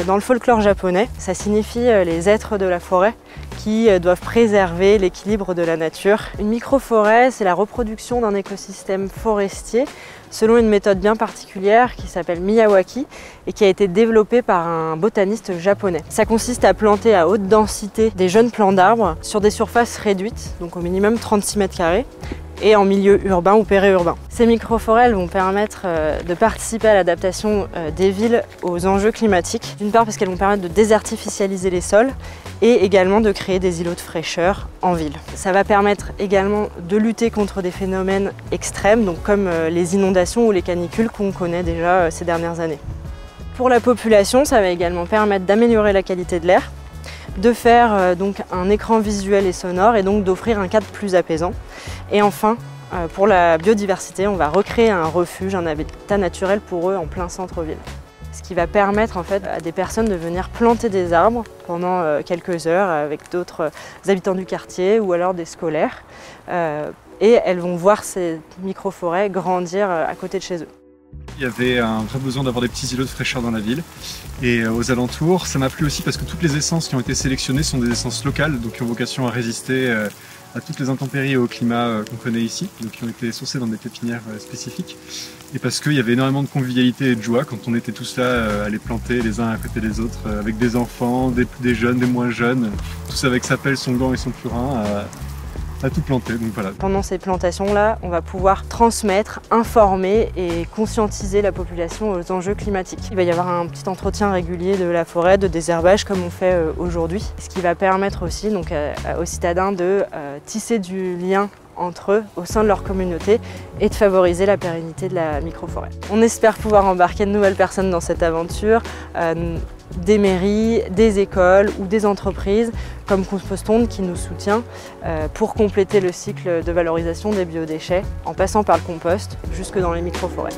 dans le folklore japonais. Ça signifie les êtres de la forêt qui doivent préserver l'équilibre de la nature. Une microforêt, c'est la reproduction d'un écosystème forestier selon une méthode bien particulière qui s'appelle Miyawaki et qui a été développée par un botaniste japonais. Ça consiste à planter à haute densité des jeunes plants d'arbres sur des surfaces réduites, donc au minimum 36 mètres carrés, et en milieu urbain ou périurbain. Ces microforêts vont permettre de participer à l'adaptation des villes aux enjeux climatiques. D'une part parce qu'elles vont permettre de désartificialiser les sols et également de créer des îlots de fraîcheur en ville. Ça va permettre également de lutter contre des phénomènes extrêmes, donc comme les inondations ou les canicules qu'on connaît déjà ces dernières années. Pour la population, ça va également permettre d'améliorer la qualité de l'air, de faire donc un écran visuel et sonore et donc d'offrir un cadre plus apaisant. Et enfin, pour la biodiversité, on va recréer un refuge, un habitat naturel pour eux en plein centre-ville. Ce qui va permettre en fait à des personnes de venir planter des arbres pendant quelques heures avec d'autres habitants du quartier ou alors des scolaires. Et elles vont voir ces microforêts grandir à côté de chez eux. Il y avait un vrai besoin d'avoir des petits îlots de fraîcheur dans la ville et aux alentours. Ça m'a plu aussi parce que toutes les essences qui ont été sélectionnées sont des essences locales, donc qui ont vocation à résister à toutes les intempéries et au climat qu'on connaît ici, donc qui ont été sourcées dans des pépinières spécifiques. Et parce qu'il y avait énormément de convivialité et de joie quand on était tous là à les planter les uns à côté des autres, avec des enfants, des jeunes, des moins jeunes, tous avec sa pelle, son gant et son purin, à tout planter. Donc voilà. Pendant ces plantations-là, on va pouvoir transmettre, informer et conscientiser la population aux enjeux climatiques. Il va y avoir un petit entretien régulier de la forêt, de désherbage comme on fait aujourd'hui, ce qui va permettre aussi donc, aux citadins de tisser du lien entre eux au sein de leur communauté et de favoriser la pérennité de la microforêt. On espère pouvoir embarquer de nouvelles personnes dans cette aventure, des mairies, des écoles ou des entreprises comme Compostonde qui nous soutient pour compléter le cycle de valorisation des biodéchets en passant par le compost jusque dans les microforêts.